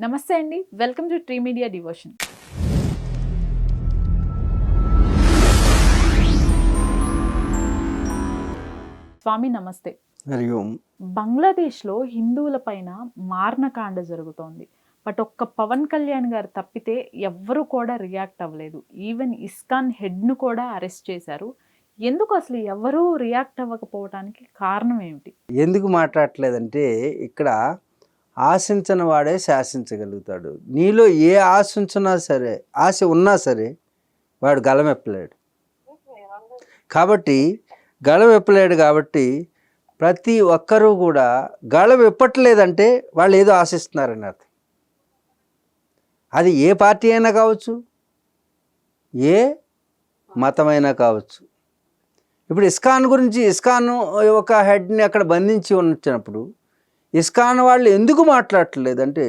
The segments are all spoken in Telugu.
నమస్తే అండి, welcome to Tree media devotion. స్వామి నమస్తే. హరి ఓం. బంగ్లాదేశ్లో హిందువుల పైన మారణకాండ జరుగుతోంది. బట్ ఒక్క పవన్ కళ్యాణ్ గారు తప్పితే ఎవ్వరూ కూడా రియాక్ట్ అవ్వలేదు. ఈవెన్ ఇస్కాన్ హెడ్ను కూడా అరెస్ట్ చేశారు. ఎందుకు అసలు ఎవరూ రియాక్ట్ అవ్వకపోవడానికి కారణం ఏమిటి? ఎందుకు మాట్లాడట్లేదంటే ఇక్కడ ఆశించిన వాడే శాసించగలుగుతాడు. నీలో ఏ ఆశ ఉంచినా సరే, ఆశ ఉన్నా సరే వాడు గళమెప్పలేడు. కాబట్టి గళమెప్పలేడు కాబట్టి ప్రతి ఒక్కరూ కూడా గళం ఎప్పట్లేదంటే వాళ్ళు ఏదో ఆశిస్తున్నారని అర్థం. అది ఏ పార్టీ అయినా కావచ్చు, ఏ మతమైనా కావచ్చు. ఇప్పుడు ఇస్కాన్ గురించి, ఇస్కాన్ ఒక హెడ్ని అక్కడ బంధించి ఉంచినప్పుడు ఇస్కాన్ వాళ్ళు ఎందుకు మాట్లాడట్లేదు అంటే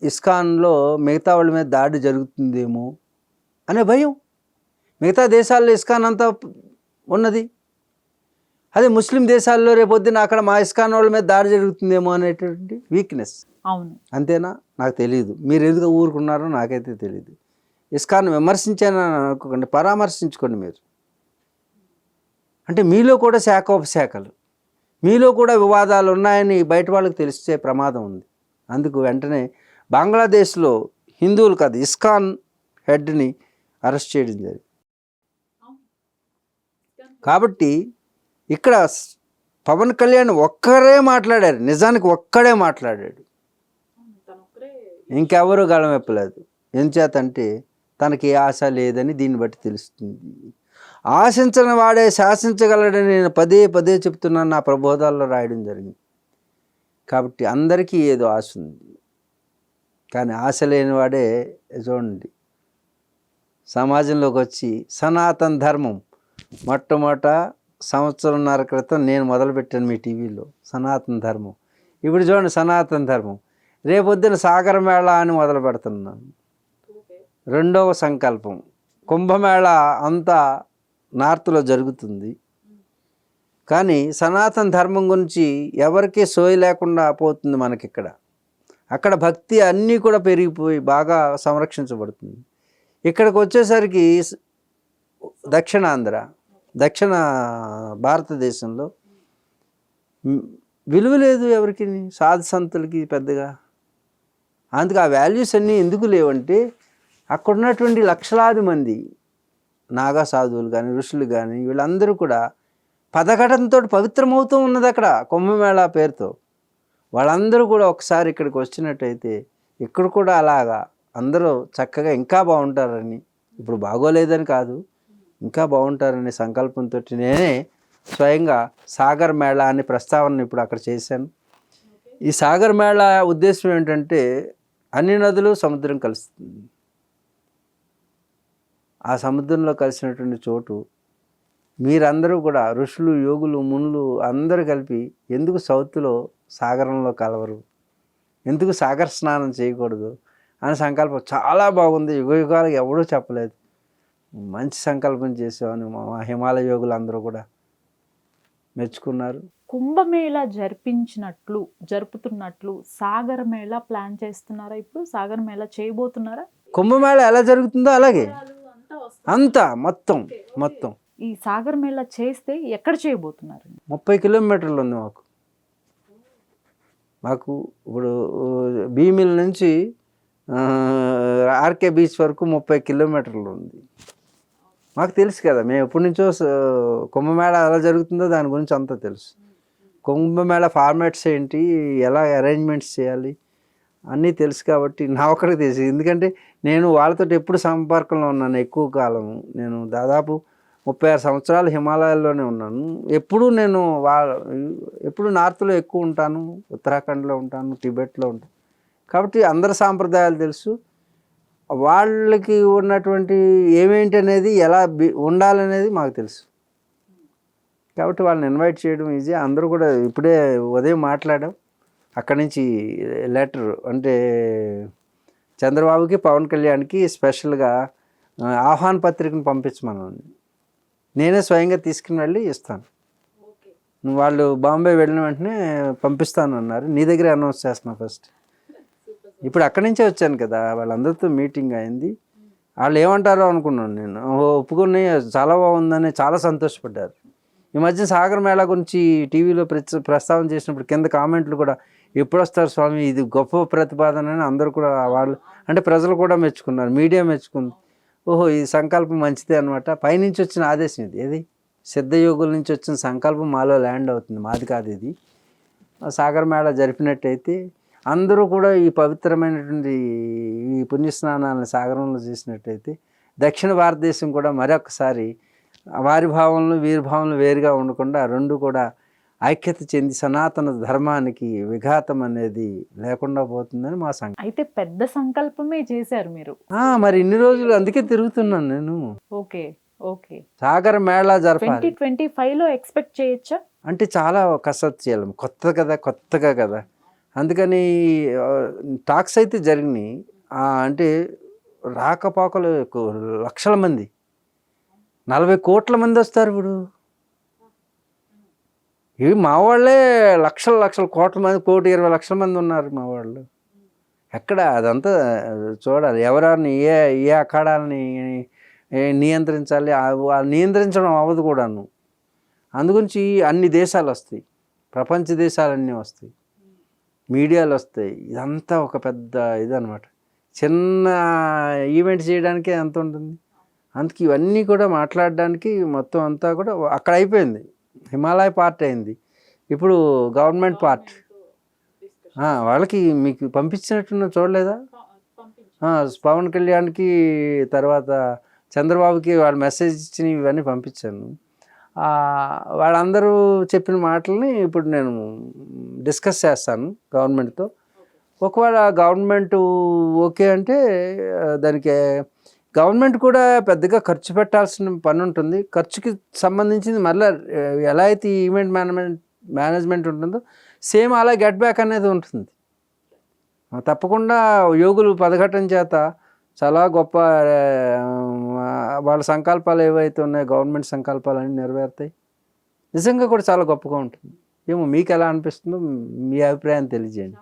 ఇస్కాన్లో మిగతా వాళ్ళ మీద దాడి జరుగుతుందేమో అనే భయం. మిగతా దేశాల్లో ఇస్కాన్ అంతా ఉన్నది, అదే ముస్లిం దేశాల్లో రేపొద్దున అక్కడ మా ఇస్కాన్ వాళ్ళ మీద దాడి జరుగుతుందేమో అనేటువంటి వీక్నెస్. అవును, అంతేనా? నాకు తెలియదు. మీరు ఎందుకు ఊరుకున్నారో నాకైతే తెలియదు. ఇస్కాన్ విమర్శించానని అనుకోకండి, పరామర్శించుకోండి మీరు. అంటే మీలో కూడా శాఖోపశాఖలు, మీలో కూడా వివాదాలు ఉన్నాయని బయట వాళ్ళకి తెలిసే ప్రమాదం ఉంది. అందుకు వెంటనే బంగ్లాదేశ్లో హిందువులు కాదు, ఇస్కాన్ హెడ్ని అరెస్ట్ చేయడం జరిగింది. కాబట్టి ఇక్కడ పవన్ కళ్యాణ్ ఒక్కరే మాట్లాడారు, నిజానికి ఒక్కడే మాట్లాడాడు, ఇంకెవరూ గళం ఎప్పలేదు. ఎంచేతంటే తనకి ఏ ఆశ లేదని దీన్ని బట్టి తెలుస్తుంది. ఆశించిన వాడే శాసించగలడని నేను పదే పదే చెప్తున్నాను, నా ప్రబోధాల్లో రాయడం జరిగింది. కాబట్టి అందరికీ ఏదో ఆశ ఉంది, కానీ ఆశ లేని వాడే చూడండి సమాజంలోకి వచ్చి సనాతన ధర్మం మొట్టమొదట సంవత్సరంన్నర క్రితం నేను మొదలుపెట్టాను మీ టీవీలో సనాతన ధర్మం. ఇప్పుడు చూడండి సనాతన ధర్మం రేపొద్దున సాగర మేళ అని మొదలు పెడుతున్నాను. రెండవ సంకల్పం కుంభమేళ అంతా నార్త్లో జరుగుతుంది. కానీ సనాతన ధర్మం గురించి ఎవరికీ సోయి లేకుండా పోతుంది మనకిక్కడ. అక్కడ భక్తి అన్నీ కూడా పెరిగిపోయి బాగా సంరక్షించబడుతుంది. ఇక్కడికి వచ్చేసరికి దక్షిణ భారతదేశంలో విలువ లేదు ఎవరికి, సాధు సంతులకి పెద్దగా. అందుకు ఆ వాల్యూస్ అన్నీ ఎందుకు లేవంటే అక్కడ ఉన్నటువంటి లక్షలాది మంది నాగా సాధువులు కానీ ఋషులు కానీ వీళ్ళందరూ కూడా పదఘటనతో పవిత్రమవుతూ ఉన్నది అక్కడ కుంభమేళా పేరుతో. వాళ్ళందరూ కూడా ఒకసారి ఇక్కడికి వచ్చినట్టయితే ఇక్కడ కూడా అలాగా అందరూ చక్కగా ఇంకా బాగుంటారని, ఇప్పుడు బాగోలేదని కాదు, ఇంకా బాగుంటారనే సంకల్పంతో నేనే స్వయంగా సాగర్ మేళా అనే ప్రస్తావన ఇప్పుడు అక్కడ చేశాను. ఈ సాగర్ మేళా ఉద్దేశం ఏంటంటే అన్ని నదులు సముద్రం కలుస్తుంది. ఆ సముద్రంలో కలిసినటువంటి చోటు మీరందరూ కూడా ఋషులు, యోగులు, మునులు అందరూ కలిపి ఎందుకు సౌత్లో సాగరంలో కలవరు, ఎందుకు సాగర స్నానం చేయకూడదు అనే సంకల్పం చాలా బాగుంది. యుగ యుగాలకు ఎవడూ చెప్పలేదు. మంచి సంకల్పం చేసామని మా హిమాలయ యోగులు అందరూ కూడా మెచ్చుకున్నారు. కుంభమేళా జరుపుతున్నట్లు సాగర మేళా ప్లాన్ చేస్తున్నారా? ఇప్పుడు సాగర మేళా చేయబోతున్నారా? కుంభమేళ ఎలా జరుగుతుందో అలాగే అంతా మొత్తం ఈ సాగర్ మేళా చేస్తే ఎక్కడ చేయబోతున్నారు? 30 కిలోమీటర్లు ఉంది మాకు ఇప్పుడు భీమిల్ నుంచి ఆర్కే బీచ్ వరకు 30 కిలోమీటర్లు ఉంది. మాకు తెలుసు కదా, మేము ఎప్పటి నుంచో కుంభమేళా ఎలా జరుగుతుందో దాని గురించి అంతా తెలుసు. కుంభమేళా ఫార్మాట్స్ ఏంటి, ఎలా అరేంజ్మెంట్స్ చేయాలి అన్నీ తెలుసు. కాబట్టి నా ఒక్కడికి తెలుసు, ఎందుకంటే నేను వాళ్ళతో ఎప్పుడు సంపర్కంలో ఉన్నాను ఎక్కువ కాలం. నేను దాదాపు 36 సంవత్సరాలు హిమాలయాల్లోనే ఉన్నాను. ఎప్పుడు నార్త్లో ఎక్కువ ఉంటాను, ఉత్తరాఖండ్లో ఉంటాను, టిబెట్లో ఉంటాను. కాబట్టి అందరి సాంప్రదాయాలు తెలుసు, వాళ్ళకి ఉన్నటువంటి ఏమేంటి అనేది ఎలా ఉండాలనేది మాకు తెలుసు. కాబట్టి వాళ్ళని ఇన్వైట్ చేయడం ఈజీ. అందరూ కూడా ఇప్పుడే ఉదయం మాట్లాడాం, అక్కడి నుంచి లెటర్ అంటే చంద్రబాబుకి పవన్ కళ్యాణ్కి స్పెషల్గా ఆహ్వాన పత్రికను పంపించమన్నాను. నేనే స్వయంగా తీసుకుని వెళ్ళి ఇస్తాను. వాళ్ళు బాంబే వెళ్ళిన వెంటనే పంపిస్తాను అన్నారు. నీ దగ్గరే అనౌన్స్ చేస్తున్నా ఫస్ట్. ఇప్పుడు అక్కడి నుంచే వచ్చాను కదా, వాళ్ళందరితో మీటింగ్ అయింది. వాళ్ళు ఏమంటారో అనుకున్నాను నేను. ఒప్పుకొని చాలా బాగుందని చాలా సంతోషపడ్డారు. ఈ మధ్య సాగర్ మేళా గురించి టీవీలో ప్రస్తావన చేసినప్పుడు కింద కామెంట్లు కూడా, ఎప్పుడు వస్తారు స్వామి, ఇది గొప్ప ప్రతిపాదన అని అందరూ కూడా వాళ్ళు అంటే ప్రజలు కూడా మెచ్చుకున్నారు, మీడియా మెచ్చుకుంది. ఓహో, ఈ సంకల్పం మంచిదే అనమాట. పైనుంచి వచ్చిన ఆదేశం ఇది. ఏది సిద్ధయోగుల నుంచి వచ్చిన సంకల్పం మాలో ల్యాండ్ అవుతుంది, మాది కాదు ఇది. సాగర్ మేళా జరిపినట్టయితే అందరూ కూడా ఈ పవిత్రమైనటువంటి ఈ పుణ్యస్నానాలను సాగరంలో చేసినట్టయితే దక్షిణ భారతదేశం కూడా మరొకసారి వారి భావనలు వీరి భావనలు వేరుగా ఉండకుండా రెండు కూడా ఐక్యత చెంది సనాతన ధర్మానికి విఘాతం అనేది లేకుండా పోతుందని మా సంకల్పం. అయితే పెద్ద సంకల్పమే చేశారు మీరు. మరి ఇన్ని రోజులు అందుకే తిరుగుతున్నాను నేను. Okay, okay. సాగర్ మేళా జరపాలి 2025లో ఎక్స్పెక్ట్ చేయొచ్చా? అంటే చాలా కసరత్తు చేయాలి, కొత్తగా కదా. అందుకని టాక్స్ అయితే జరిగినాయి. అంటే రాకపోకలు లక్షల మంది, 40 కోట్ల మంది వస్తారు ఇప్పుడు. ఇవి మా వాళ్ళే లక్షల కోట్ల మంది, 1,20,00,000 మంది ఉన్నారు మా వాళ్ళు. ఎక్కడ అదంతా చూడాలి. ఎవరిని ఏ అఖాడాలని నియంత్రించాలి, నియంత్రించడం అవ్వదు కూడాను. అందుగురించి అన్ని దేశాలు వస్తాయి, ప్రపంచ దేశాలన్నీ వస్తాయి, మీడియాలు వస్తాయి. ఇదంతా ఒక పెద్ద ఇదనమాట. చిన్న ఈవెంట్ చేయడానికే ఎంత ఉంటుంది. అందుకే ఇవన్నీ కూడా మాట్లాడడానికి మొత్తం అంతా కూడా అక్కడ అయిపోయింది. హిమాలయ పార్ట్ అయింది, ఇప్పుడు గవర్నమెంట్ పార్ట్. వాళ్ళకి మీకు పంపించినట్టున్న చూడలేదా? పవన్ కళ్యాణ్కి, తర్వాత చంద్రబాబుకి వాళ్ళు మెసేజ్ ఇచ్చిన ఇవన్నీ పంపించాను. వాళ్ళందరూ చెప్పిన మాటలని ఇప్పుడు నేను డిస్కస్ చేస్తాను గవర్నమెంట్తో. ఒకవేళ గవర్నమెంట్ ఓకే అంటే దానికి గవర్నమెంట్ కూడా పెద్దగా ఖర్చు పెట్టాల్సిన పని ఉంటుంది. ఖర్చుకి సంబంధించింది మళ్ళీ ఎలా అయితే ఈవెంట్ మేనేజ్మెంట్ ఉంటుందో సేమ్ అలా గెట్ బ్యాక్ అనేది ఉంటుంది. తప్పకుండా యోగులు పదఘటన చేత చాలా గొప్ప వాళ్ళ సంకల్పాలు ఏవైతే ఉన్నాయో గవర్నమెంట్ సంకల్పాలన్నీ నెరవేరుతాయి. నిజంగా కూడా చాలా గొప్పగా ఉంటుంది. ఏమో మీకు ఎలా అనిపిస్తుందో మీ అభిప్రాయం తెలియజేయండి.